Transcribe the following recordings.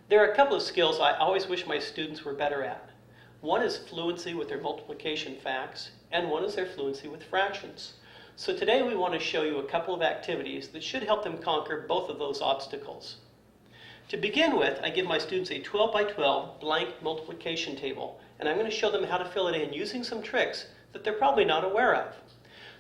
There are a couple of skills I always wish my students were better at. One is fluency with their multiplication facts, and one is their fluency with fractions. So today we want to show you a couple of activities that should help them conquer both of those obstacles. To begin with, I give my students a 12 by 12 blank multiplication table, and I'm going to show them how to fill it in using some tricks that they're probably not aware of.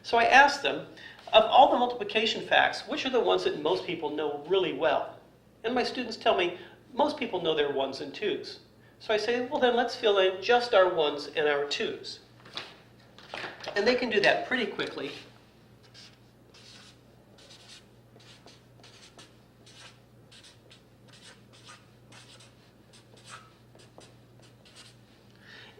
So I ask them, of all the multiplication facts, which are the ones that most people know really well? And my students tell me, most people know their ones and twos. So I say, well then let's fill in just our ones and our twos. And they can do that pretty quickly.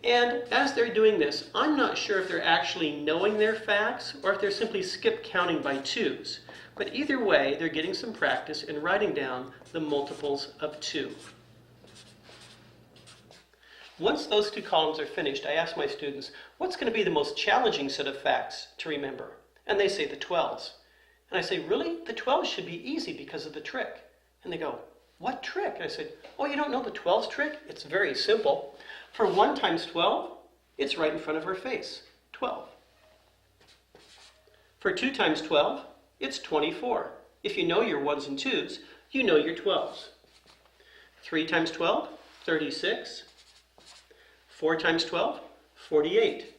And as they're doing this, I'm not sure if they're actually knowing their facts or if they're simply skip counting by twos. But either way, they're getting some practice in writing down the multiples of 2. Once those two columns are finished, I ask my students, what's going to be the most challenging set of facts to remember? And they say the 12s. And I say, really? The 12s should be easy because of the trick. And they go, what trick? And I said, oh, you don't know the 12s trick? It's very simple. For 1 times 12, it's right in front of our face, 12. For 2 times 12, it's 24. If you know your 1s and 2s, you know your 12s. 3 times 12, 36. 4 times 12, 48.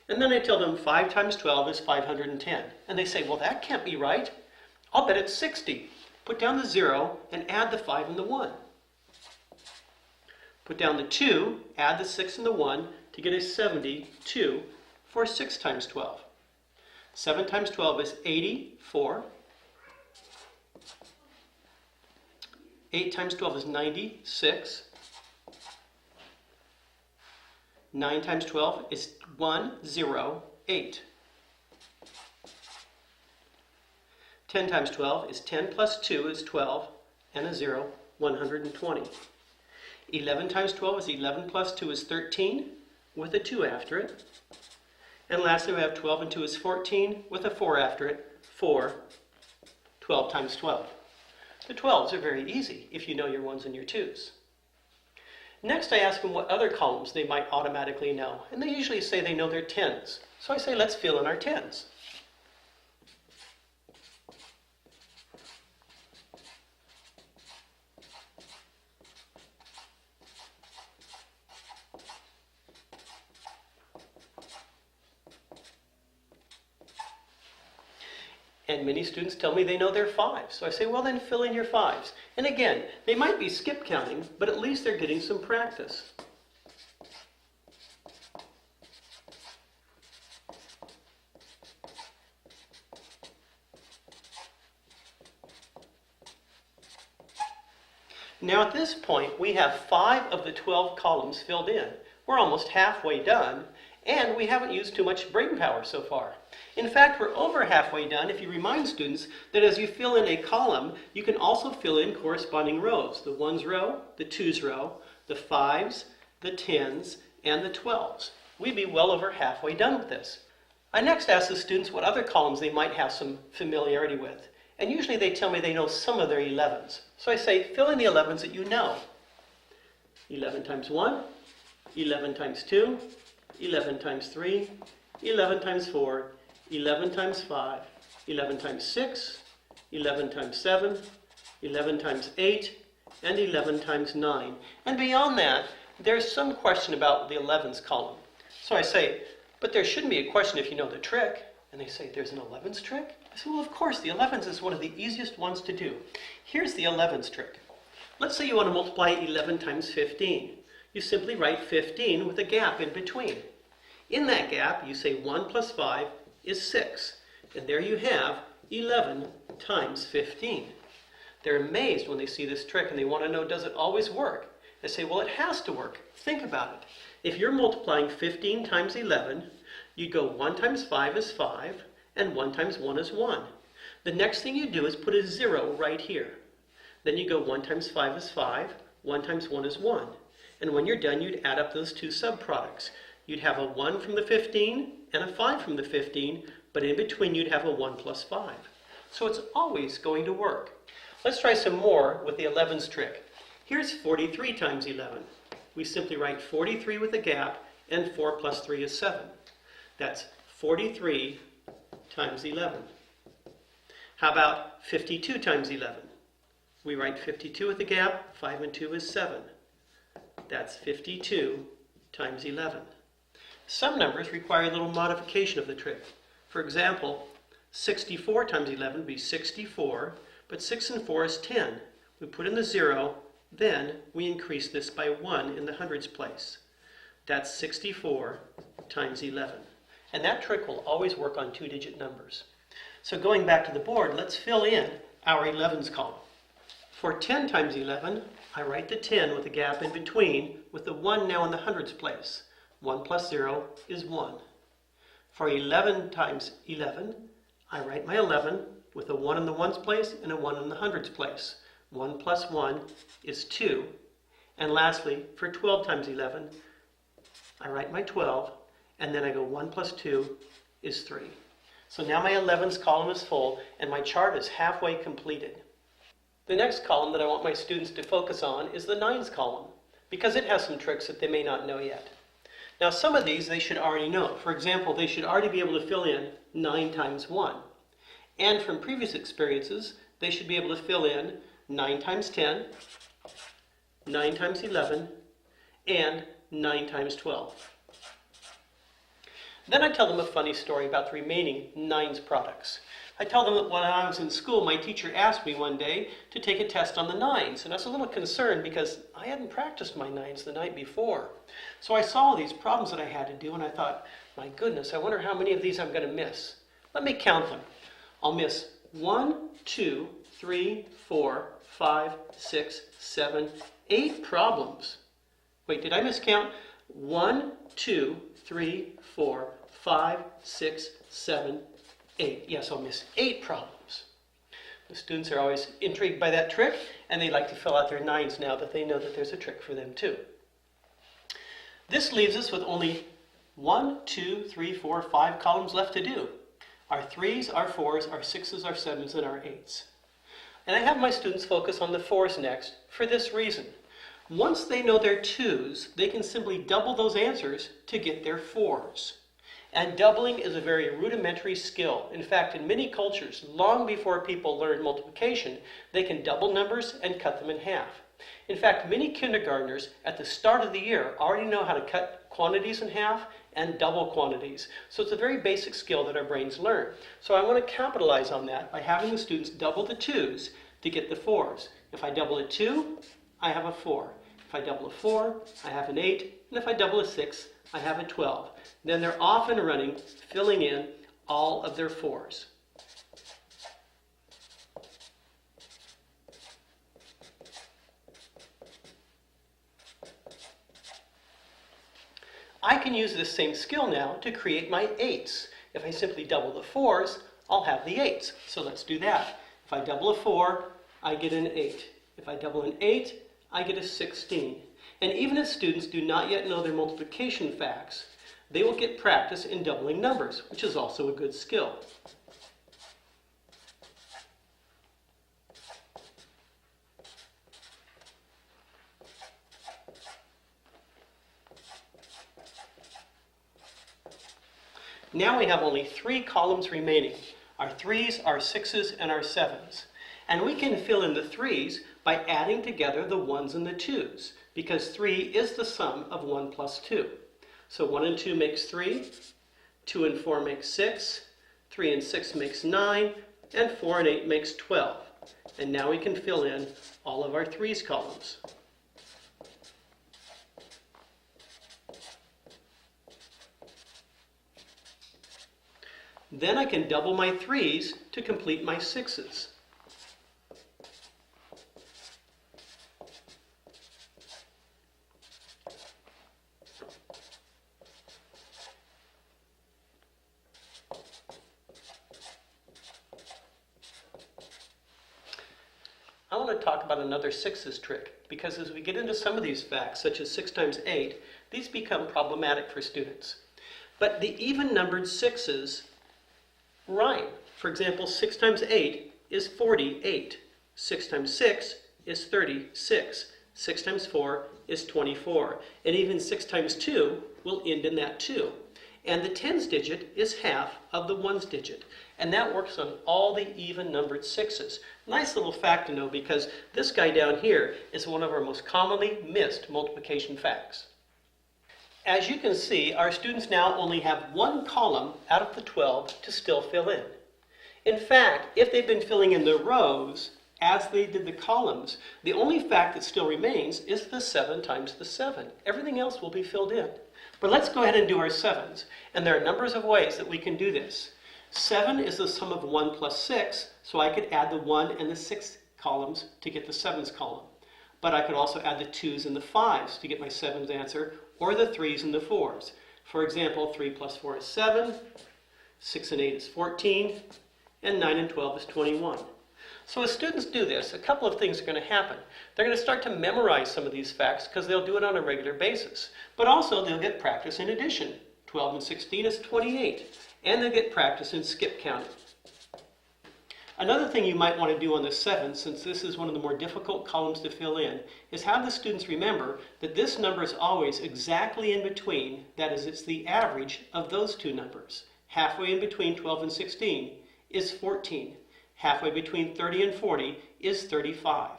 And then I tell them 5 times 12 is 510. And they say, well, that can't be right. I'll bet it's 60. Put down the 0 and add the 5 and the 1. Put down the 2, add the 6 and the 1 to get a 72 for 6 times 12. 7 times 12 is 84. 8 times 12 is 96. 9 times 12 is 108. 10 times 12 is 10 plus 2 is 12, and a 0, 120. 11 times 12 is 11 plus 2 is 13, with a 2 after it. And lastly, we have 12 and 2 is 14, with a 4 after it, 4. 12 times 12. The 12s are very easy if you know your 1s and your 2s. Next, I ask them what other columns they might automatically know, and they usually say they know their 10s. So I say, let's fill in our 10s. And many students tell me they know their 5s. So I say, well then fill in your 5s. And again, they might be skip counting, but at least they're getting some practice. Now at this point, we have 5 of the 12 columns filled in. We're almost halfway done, and we haven't used too much brain power so far. In fact, we're over halfway done if you remind students that as you fill in a column, you can also fill in corresponding rows. The 1s row, the 2s row, the 5s, the 10s, and the 12s. We'd be well over halfway done with this. I next ask the students what other columns they might have some familiarity with. And usually they tell me they know some of their 11s. So I say, fill in the 11s that you know. 11 times 1, 11 times 2, 11 times 3, 11 times 4, 11 times 5, 11 times 6, 11 times 7, 11 times 8, and 11 times 9. And beyond that, there's some question about the 11s column. So I say, but there shouldn't be a question if you know the trick. And they say, there's an 11s trick? I say, well, of course, the 11s is one of the easiest ones to do. Here's the 11s trick. Let's say you want to multiply 11 times 15. You simply write 15 with a gap in between. In that gap, you say 1 plus 5 is 6. And there you have 11 times 15. They're amazed when they see this trick and they want to know, does it always work? I say, well, it has to work. Think about it. If you're multiplying 15 times 11, you go 1 times 5 is 5, and 1 times 1 is 1. The next thing you do is put a 0 right here. Then you go 1 times 5 is 5, 1 times 1 is 1. And when you're done, you'd add up those two subproducts. You'd have a 1 from the 15 and a 5 from the 15, but in between you'd have a 1 plus 5. So it's always going to work. Let's try some more with the 11s trick. Here's 43 times 11. We simply write 43 with a gap, and 4 plus 3 is 7. That's 43 times 11. How about 52 times 11? We write 52 with a gap, 5 and 2 is 7. That's 52 times 11. Some numbers require a little modification of the trick. For example, 64 times 11 would be 64, but 6 and 4 is 10. We put in the 0, then we increase this by 1 in the hundreds place. That's 64 times 11. And that trick will always work on two-digit numbers. So going back to the board, let's fill in our 11s column. For 10 times 11, I write the 10 with a gap in between, with the 1 now in the hundreds place. 1 plus 0 is 1. For 11 times 11, I write my 11 with a 1 in the ones place and a 1 in the hundreds place. 1 plus 1 is 2. And lastly, for 12 times 11, I write my 12, and then I go 1 plus 2 is 3. So now my 11s column is full, and my chart is halfway completed. The next column that I want my students to focus on is the 9s column, because it has some tricks that they may not know yet. Now some of these they should already know. For example, they should already be able to fill in 9 times 1. And from previous experiences, they should be able to fill in 9 times 10, 9 times 11, and 9 times 12. Then I tell them a funny story about the remaining 9s products. I tell them that when I was in school, my teacher asked me one day to take a test on the 9s, and I was a little concerned because I hadn't practiced my 9s the night before. So I saw all these problems that I had to do, and I thought, my goodness, I wonder how many of these I'm going to miss. Let me count them. I'll miss 1, 2, 3, 4, 5, 6, 7, 8 problems. Wait, did I miscount? 1, 2, 3, 4, 5, 6, 7, 8. Yes, I'll miss 8 problems. The students are always intrigued by that trick, and they like to fill out their 9s now that they know that there's a trick for them too. This leaves us with only 1, 2, 3, 4, 5 columns left to do. Our 3s, our 4s, our 6s, our 7s, and our 8s. And I have my students focus on the 4s next for this reason. Once they know their 2s, they can simply double those answers to get their 4s. And doubling is a very rudimentary skill. In fact, in many cultures, long before people learn multiplication, they can double numbers and cut them in half. In fact, many kindergartners at the start of the year already know how to cut quantities in half and double quantities. So it's a very basic skill that our brains learn. So I want to capitalize on that by having the students double the 2s to get the 4s. If I double a 2, I have a 4. If I double a 4, I have an 8. And if I double a 6, I have a 12. Then they're off and running, filling in all of their 4s. I can use this same skill now to create my 8s. If I simply double the 4s, I'll have the 8s. So let's do that. If I double a 4, I get an 8. If I double an 8, I get a 16. And even if students do not yet know their multiplication facts, they will get practice in doubling numbers, which is also a good skill. Now we have only 3 columns remaining, our 3s, our 6s, and our 7s. And we can fill in the 3s by adding together the 1s and the 2s, because 3 is the sum of 1 plus 2. So 1 and 2 makes 3, 2 and 4 makes 6, 3 and 6 makes 9, and 4 and 8 makes 12. And now we can fill in all of our 3s columns. Then I can double my 3s to complete my 6s. I want to talk about another 6s trick, because as we get into some of these facts, such as 6 times 8, these become problematic for students. But the even-numbered 6s rhyme. For example, 6 times 8 is 48. 6 times 6 is 36. 6 times 4 is 24. And even 6 times 2 will end in that 2. And the tens digit is half of the ones digit. And that works on all the even numbered 6s. Nice little fact to know, because this guy down here is one of our most commonly missed multiplication facts. As you can see, our students now only have one column out of the 12 to still fill in. In fact, if they've been filling in the rows as they did the columns, the only fact that still remains is the 7 times the 7. Everything else will be filled in. But let's go ahead and do our 7s. And there are numbers of ways that we can do this. 7 is the sum of 1 plus 6, so I could add the 1 and the 6 columns to get the 7s column. But I could also add the 2s and the 5s to get my 7s answer, or the 3s and the 4s. For example, 3 plus 4 is 7, 6 and 8 is 14, and 9 and 12 is 21. So as students do this, a couple of things are going to happen. They're going to start to memorize some of these facts because they'll do it on a regular basis. But also they'll get practice in addition. 12 and 16 is 28. And they'll get practice in skip counting. Another thing you might want to do on the 7, since this is one of the more difficult columns to fill in, is have the students remember that this number is always exactly in between. That is, it's the average of those two numbers. Halfway in between 12 and 16 is 14. Halfway between 30 and 40 is 35.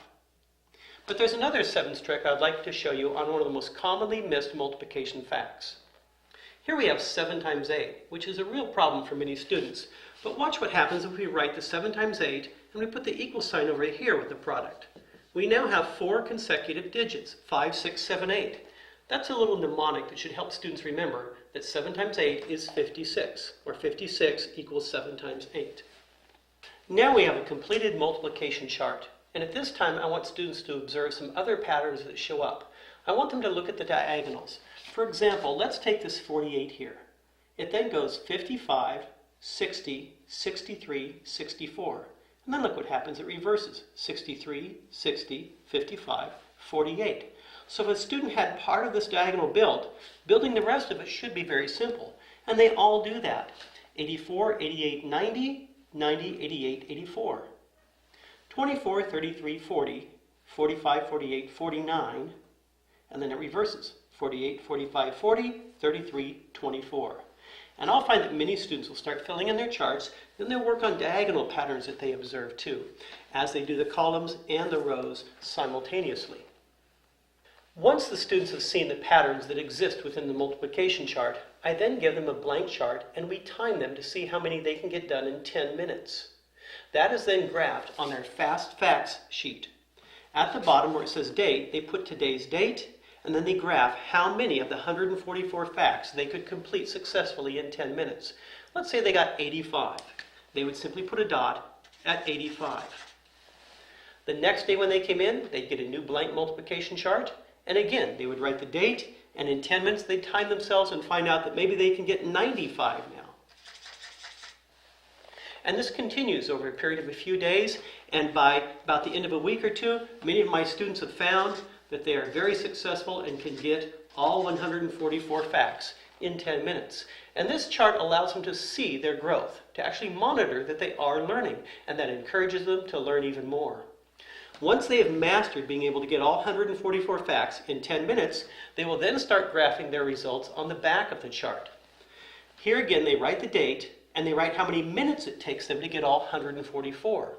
But there's another 7s trick I'd like to show you on one of the most commonly missed multiplication facts. Here we have 7 times 8, which is a real problem for many students. But watch what happens if we write the 7 times 8 and we put the equal sign over here with the product. We now have 4 consecutive digits, 5, 6, 7, 8. That's a little mnemonic that should help students remember that 7 times 8 is 56, or 56 equals 7 times 8. Now we have a completed multiplication chart, and at this time I want students to observe some other patterns that show up. I want them to look at the diagonals. For example, let's take this 48 here. It then goes 55, 60, 63, 64. And then look what happens, it reverses. 63, 60, 55, 48. So if a student had part of this diagonal built, building the rest of it should be very simple. And they all do that. 84, 88, 90, 90, 88, 84. 24, 33, 40, 45, 48, 49, and then it reverses. 48, 45, 40, 33, 24. And I'll find that many students will start filling in their charts, and they'll work on diagonal patterns that they observe too, as they do the columns and the rows simultaneously. Once the students have seen the patterns that exist within the multiplication chart, I then give them a blank chart and we time them to see how many they can get done in 10 minutes. That is then graphed on their Fast Facts sheet. At the bottom where it says date, they put today's date, and then they graph how many of the 144 facts they could complete successfully in 10 minutes. Let's say they got 85. They would simply put a dot at 85. The next day when they came in, they'd get a new blank multiplication chart, and again, they would write the date, and in 10 minutes they'd time themselves and find out that maybe they can get 95 now. And this continues over a period of a few days, and by about the end of a week or two, many of my students have found that they are very successful and can get all 144 facts in 10 minutes. And this chart allows them to see their growth, to actually monitor that they are learning, and that encourages them to learn even more. Once they have mastered being able to get all 144 facts in 10 minutes, they will then start graphing their results on the back of the chart. Here again, they write the date, and they write how many minutes it takes them to get all 144.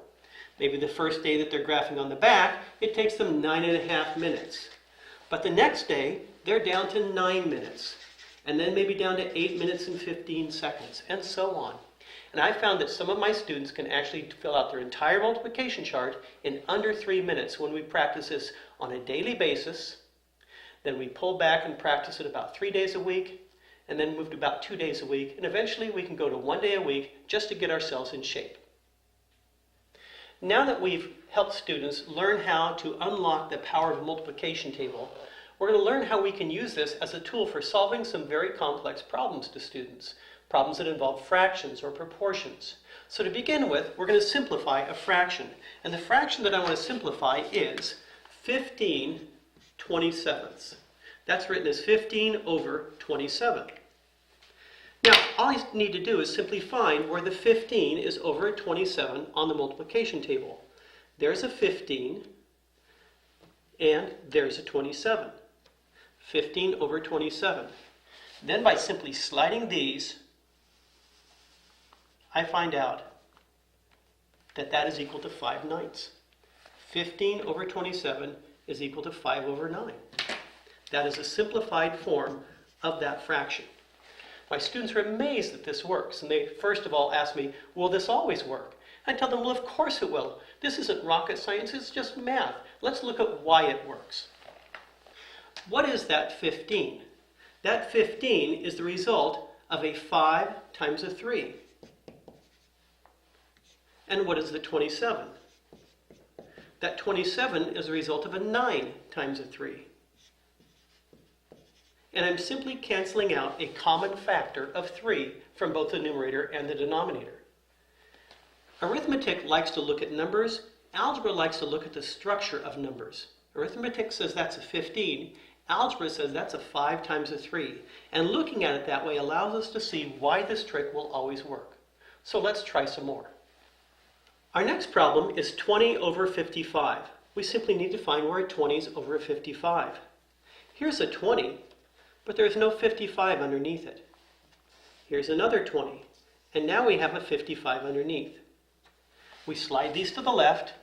Maybe the first day that they're graphing on the back, it takes them 9.5 minutes. But the next day, they're down to 9 minutes. And then maybe down to 8 minutes and 15 seconds, and so on. And I found that some of my students can actually fill out their entire multiplication chart in under 3 minutes when we practice this on a daily basis. Then we pull back and practice it about 3 days a week, and then move to about 2 days a week, and eventually we can go to 1 day a week just to get ourselves in shape. Now that we've helped students learn how to unlock the power of a multiplication table, we're going to learn how we can use this as a tool for solving some very complex problems to students, problems that involve fractions or proportions. So to begin with, we're going to simplify a fraction. And the fraction that I want to simplify is 15 27ths. That's written as 15 over 27. Now, all I need to do is simply find where the 15 is over a 27 on the multiplication table. There's a 15, And there's a 27. 15 over 27. Then by simply sliding these, I find out that that is equal to 5/9. 15 over 27 is equal to 5 over 9. That is a simplified form of that fraction. My students are amazed that this works, and they first of all ask me, will this always work? I tell them, well, of course it will. This isn't rocket science, it's just math. Let's look at why it works. What is that 15? That 15 is the result of a 5 times a 3. And what is the 27? That 27 is the result of a 9 times a 3. And I'm simply canceling out a common factor of 3 from both the numerator and the denominator. Arithmetic likes to look at numbers. Algebra likes to look at the structure of numbers. Arithmetic says that's a 15. Algebra says that's a 5 times a 3. And looking at it that way allows us to see why this trick will always work. So let's try some more. Our next problem is 20 over 55. We simply need to find where a 20 is over a 55. Here's a 20, but there's no 55 underneath it. Here's another 20, and now we have a 55 underneath. We slide these to the left,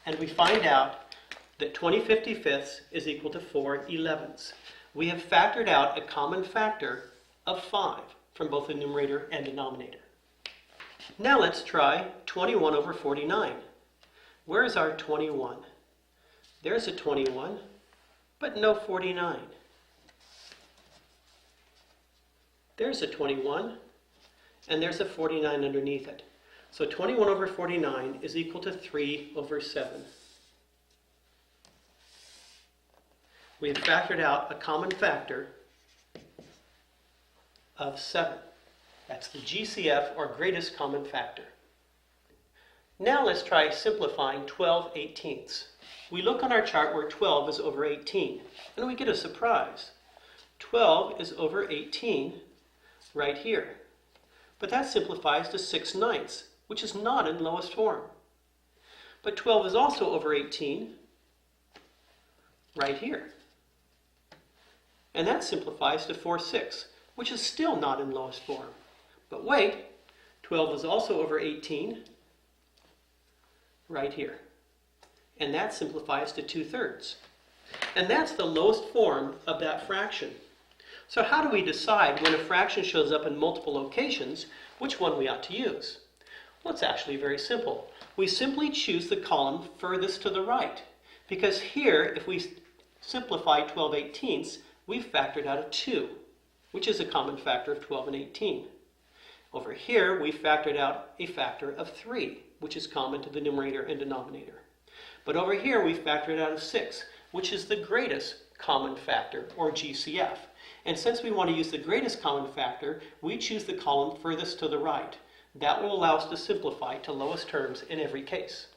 and we find out that 20 55ths is equal to 4 11ths. We have factored out a common factor of 5 from both the numerator and denominator. Now let's try 21 over 49. Where is our 21? There's a 21, but no 49. There's a 21, and there's a 49 underneath it. So 21 over 49 is equal to 3 over 7. We have factored out a common factor of 7. That's the GCF, or greatest common factor. Now let's try simplifying 12 18ths. We look on our chart where 12 is over 18, and we get a surprise. 12 is over 18 right here. But that simplifies to 6/9, which is not in lowest form. But 12 is also over 18 right here. And that simplifies to 4/6, which is still not in lowest form. But wait, 12 is also over 18 right here. And that simplifies to 2/3. And that's the lowest form of that fraction. So how do we decide when a fraction shows up in multiple locations, which one we ought to use? Well, it's actually very simple. We simply choose the column furthest to the right. Because here, if we simplify 12 18ths, we've factored out a 2, which is a common factor of 12 and 18. Over here, we factored out a factor of 3, which is common to the numerator and denominator. But over here, we factored out a 6, which is the greatest common factor, or GCF. And since we want to use the greatest common factor, we choose the column furthest to the right. That will allow us to simplify to lowest terms in every case.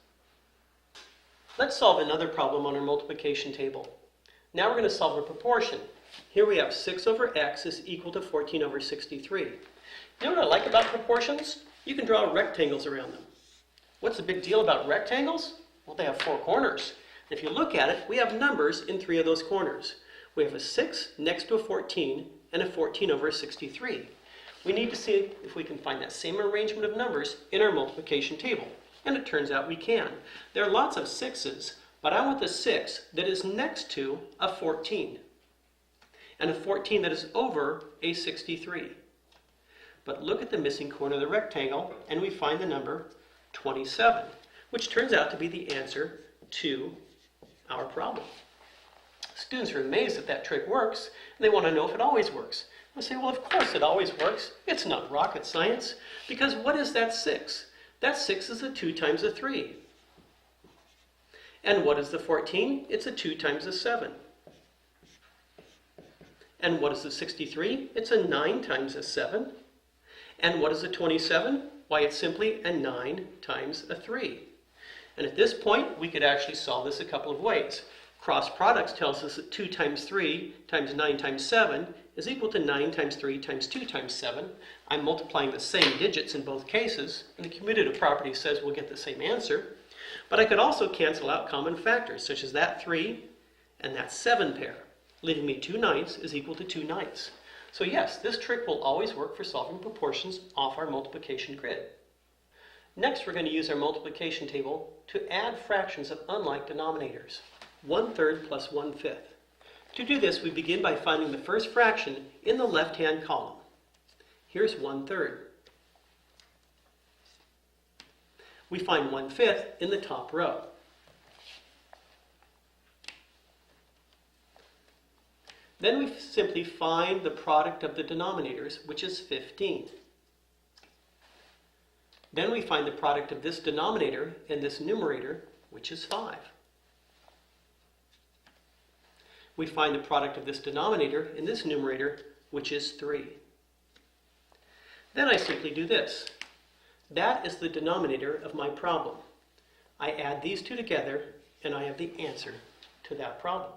Let's solve another problem on our multiplication table. Now we're going to solve a proportion. Here we have 6 over x is equal to 14 over 63. You know what I like about proportions? You can draw rectangles around them. What's the big deal about rectangles? Well, they have 4 corners. If you look at it, we have numbers in 3 of those corners. We have a 6 next to a 14 and a 14 over a 63. We need to see if we can find that same arrangement of numbers in our multiplication table. And it turns out we can. There are lots of 6's, but I want the 6 that is next to a 14. And a 14 that is over a 63. But look at the missing corner of the rectangle, and we find the number 27, which turns out to be the answer to our problem. Students are amazed that that trick works, and they want to know if it always works. I say, well, of course it always works. It's not rocket science, because what is that 6? That 6 is a 2 times a 3. And what is the 14? It's a 2 times a 7. And what is the 63? It's a 9 times a 7. And what is the 27? Why, it's simply a 9 times a 3. And at this point, we could actually solve this a couple of ways. Cross products tells us that 2 times 3 times 9 times 7 is equal to 9 times 3 times 2 times 7. I'm multiplying the same digits in both cases, and the commutative property says we'll get the same answer. But I could also cancel out common factors, such as that 3 and that 7 pair, leaving me 2/9 is equal to 2/9. So yes, this trick will always work for solving proportions off our multiplication grid. Next, we're going to use our multiplication table to add fractions of unlike denominators. 1/3 plus 1/5. To do this, we begin by finding the first fraction in the left-hand column. Here's 1/3. We find 1/5 in the top row. Then we simply find the product of the denominators, which is 15. Then we find the product of this denominator and this numerator, which is 5. We find the product of this denominator and this numerator, which is 3. Then I simply do this. That is the denominator of my problem. I add these two together, and I have the answer to that problem.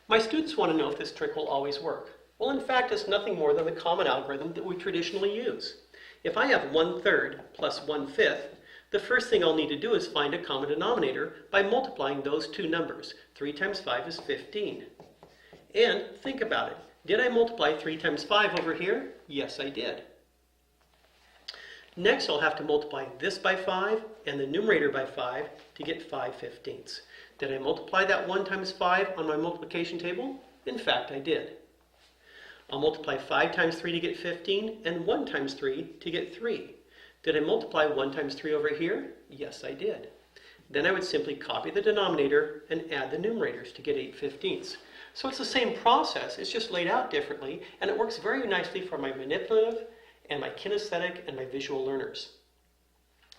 My students want to know if this trick will always work. Well, in fact, it's nothing more than the common algorithm that we traditionally use. If I have 1/3 plus 1/5, the first thing I'll need to do is find a common denominator by multiplying those two numbers. 3 times 5 is 15. And think about it. Did I multiply 3 times 5 over here? Yes, I did. Next, I'll have to multiply this by 5 and the numerator by 5 to get 5/15. Did I multiply that 1 times 5 on my multiplication table? In fact, I did. I'll multiply 5 times 3 to get 15 and 1 times 3 to get 3. Did I multiply 1 times 3 over here? Yes, I did. Then I would simply copy the denominator and add the numerators to get 8/15. So it's the same process, it's just laid out differently, and it works very nicely for my manipulative and my kinesthetic and my visual learners.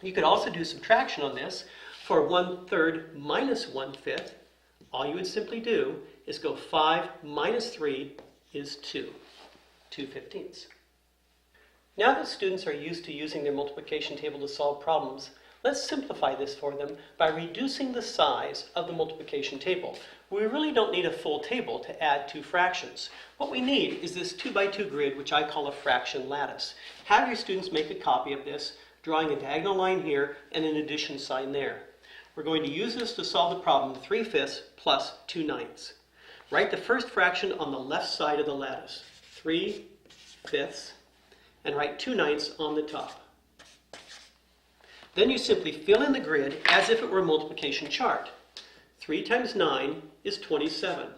You could also do subtraction on this. For 1/3 minus 1/5, all you would simply do is go 5 minus 3 is 2, 2/15. Now that students are used to using their multiplication table to solve problems, let's simplify this for them by reducing the size of the multiplication table. We really don't need a full table to add two fractions. What we need is this 2x2 grid, which I call a fraction lattice. Have your students make a copy of this, drawing a diagonal line here and an addition sign there. We're going to use this to solve the problem 3/5 plus 2/9. Write the first fraction on the left side of the lattice, 3/5, and write 2/9 on the top. Then you simply fill in the grid as if it were a multiplication chart. 3 times 9 is 27.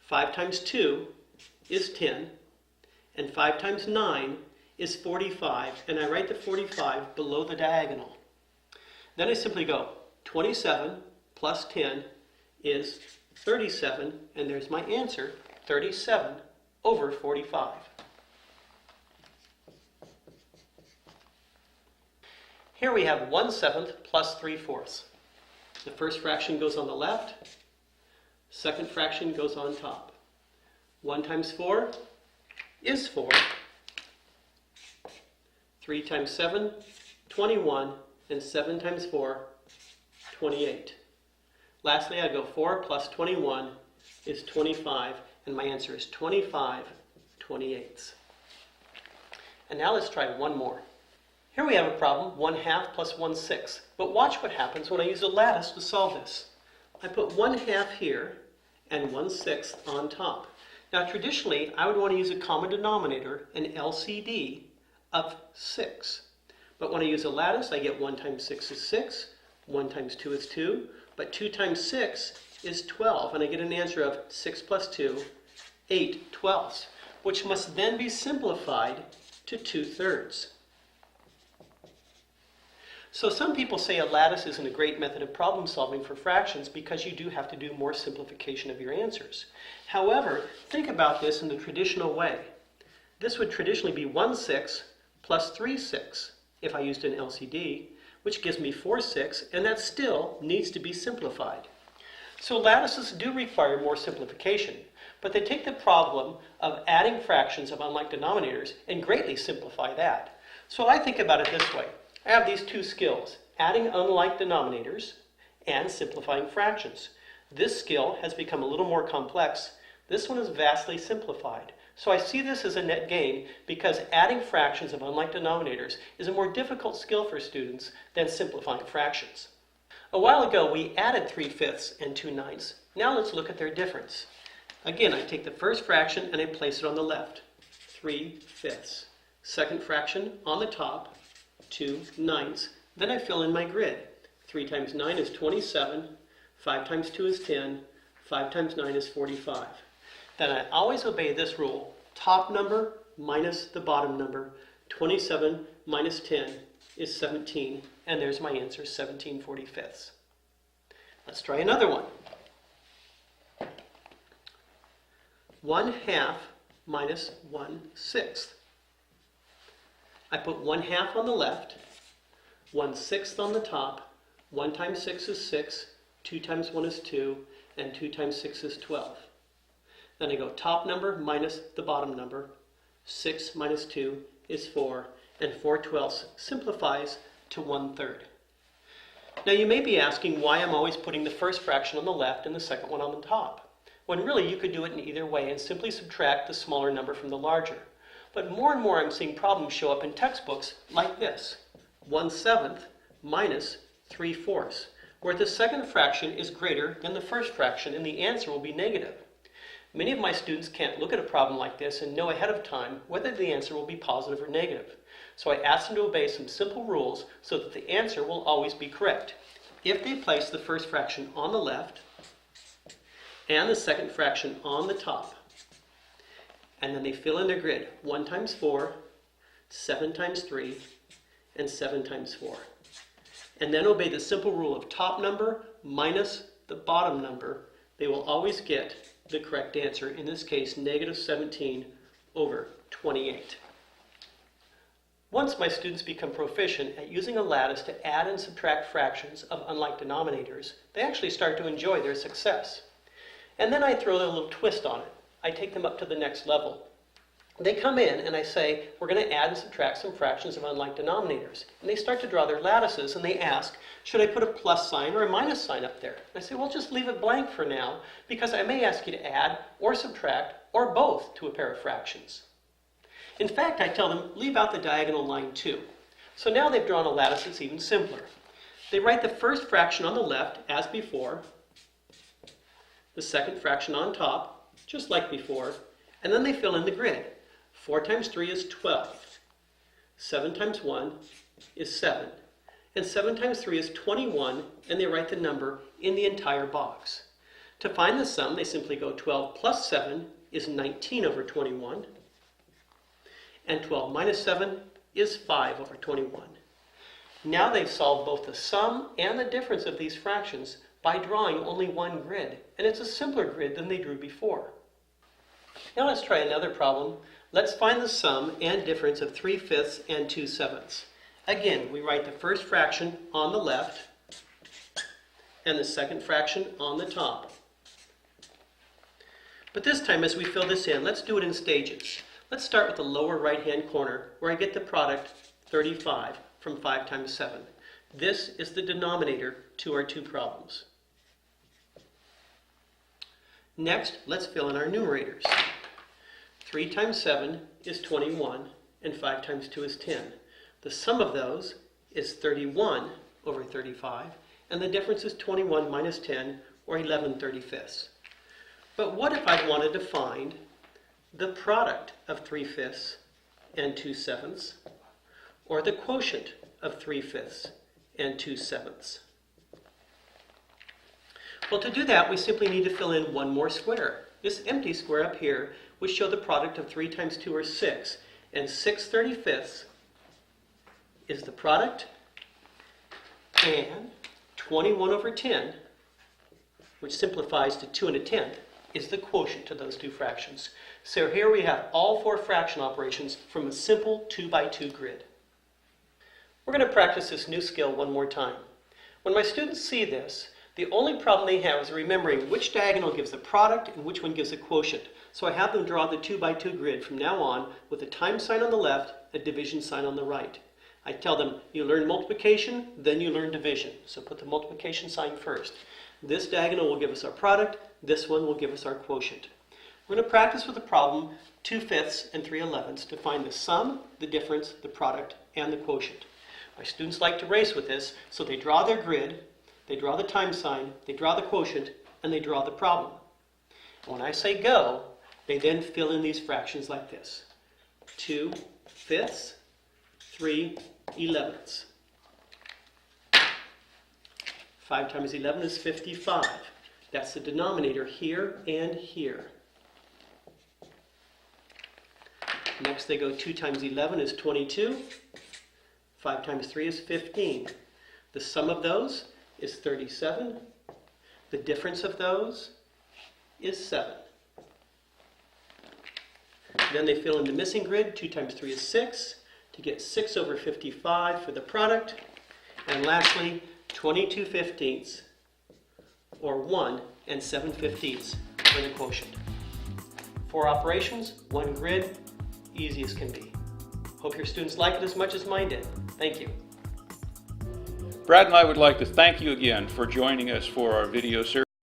5 times 2 is 10. And 5 times 9 is 45. And I write the 45 below the diagonal. Then I simply go 27 plus 10 is 37. And there's my answer, 37 over 45. Here we have 1/7 plus 3/4. The first fraction goes on the left, second fraction goes on top. 1 times 4 is 4. 3 times 7, 21, and 7 times 4, 28. Lastly, I go 4 plus 21 is 25, and my answer is 25/28. And now let's try one more. Here we have a problem, 1/2 plus 1/6. But watch what happens when I use a lattice to solve this. I put 1/2 here and 1/6 on top. Now traditionally, I would want to use a common denominator, an LCD, of 6. But when I use a lattice, I get 1 times 6 is 6, 1 times 2 is 2, but 2 times 6 is 12, and I get an answer of 6 plus 2, 8/12, which must then be simplified to 2/3. So some people say a lattice isn't a great method of problem solving for fractions because you do have to do more simplification of your answers. However, think about this in the traditional way. This would traditionally be 1/6 plus 3/6 if I used an LCD, which gives me 4/6, and that still needs to be simplified. So lattices do require more simplification, but they take the problem of adding fractions of unlike denominators and greatly simplify that. So I think about it this way. I have these two skills, adding unlike denominators and simplifying fractions. This skill has become a little more complex. This one is vastly simplified. So I see this as a net gain because adding fractions of unlike denominators is a more difficult skill for students than simplifying fractions. A while ago we added 3/5 and 2/9. Now let's look at their difference. Again, I take the first fraction and I place it on the left, 3/5. Second fraction on the top, 2/9. Then I fill in my grid. 3 times 9 is 27, 5 times 2 is 10, 5 times 9 is 45. Then I always obey this rule. Top number minus the bottom number. 27 minus 10 is 17, and there's my answer, 17/45. Let's try another one. 1/2 minus 1/6. I put 1/2 on the left, 1/6 on the top. 1 times 6 is 6, 2 times 1 is 2, and 2 times 6 is 12. Then I go top number minus the bottom number. 6 minus 2 is 4, and 4/12 simplifies to 1/3. Now you may be asking why I'm always putting the first fraction on the left and the second one on the top, when really you could do it in either way and simply subtract the smaller number from the larger. But more and more I'm seeing problems show up in textbooks like this. 1/7 minus 3/4, where the second fraction is greater than the first fraction and the answer will be negative. Many of my students can't look at a problem like this and know ahead of time whether the answer will be positive or negative. So I ask them to obey some simple rules so that the answer will always be correct. If they place the first fraction on the left and the second fraction on the top, and then they fill in their grid, 1 times 4, 7 times 3, and 7 times 4. And then obey the simple rule of top number minus the bottom number, they will always get the correct answer, in this case, negative 17/28. Once my students become proficient at using a lattice to add and subtract fractions of unlike denominators, they actually start to enjoy their success. And then I throw a little twist on it. I take them up to the next level. They come in and I say, we're going to add and subtract some fractions of unlike denominators. And they start to draw their lattices and they ask, should I put a plus sign or a minus sign up there? And I say, well, just leave it blank for now because I may ask you to add or subtract or both to a pair of fractions. In fact, I tell them, leave out the diagonal line too. So now they've drawn a lattice that's even simpler. They write the first fraction on the left as before, the second fraction on top, just like before, and then they fill in the grid. 4 times 3 is 12. 7 times 1 is 7. And 7 times 3 is 21, and they write the number in the entire box. To find the sum, they simply go 12 plus 7 is 19/21. And 12 minus 7 is 5/21. Now they've solved both the sum and the difference of these fractions by drawing only one grid. And it's a simpler grid than they drew before. Now let's try another problem. Let's find the sum and difference of 3/5 and 2/7. Again, we write the first fraction on the left and the second fraction on the top. But this time as we fill this in, let's do it in stages. Let's start with the lower right-hand corner where I get the product 35 from 5 times 7. This is the denominator to our two problems. Next, let's fill in our numerators. 3 times 7 is 21, and 5 times 2 is 10. The sum of those is 31/35, and the difference is 21 minus 10, or 11/35. But what if I wanted to find the product of 3/5 and 2/7, or the quotient of 3/5 and 2/7? Well, to do that, we simply need to fill in one more square. This empty square up here would show the product of 3 times 2 or 6, and 6/35 is the product, and 21/10, which simplifies to 2 1/10, is the quotient to those two fractions. So here we have all four fraction operations from a simple 2x2 grid. We're going to practice this new skill one more time. When my students see this, the only problem they have is remembering which diagonal gives the product and which one gives the quotient. So I have them draw the 2x2 grid from now on with a times sign on the left, a division sign on the right. I tell them, you learn multiplication, then you learn division. So put the multiplication sign first. This diagonal will give us our product, this one will give us our quotient. We're going to practice with the problem 2/5 and 3/11 to find the sum, the difference, the product, and the quotient. My students like to race with this, so they draw their grid, they draw the time sign, they draw the quotient, and they draw the problem. And when I say go, they then fill in these fractions like this. 2/5, 3/11. 5 times 11 is 55. That's the denominator here and here. Next they go 2 times 11 is 22. 5 times 3 is 15. The sum of those is 37. The difference of those is 7. Then they fill in the missing grid. 2 times 3 is 6 to get 6 over 55 for the product. And lastly, 22/15 or 1 7/15 for the quotient. 4 operations, 1 grid, easy as can be. Hope your students like it as much as mine did. Thank you. Brad and I would like to thank you again for joining us for our video series.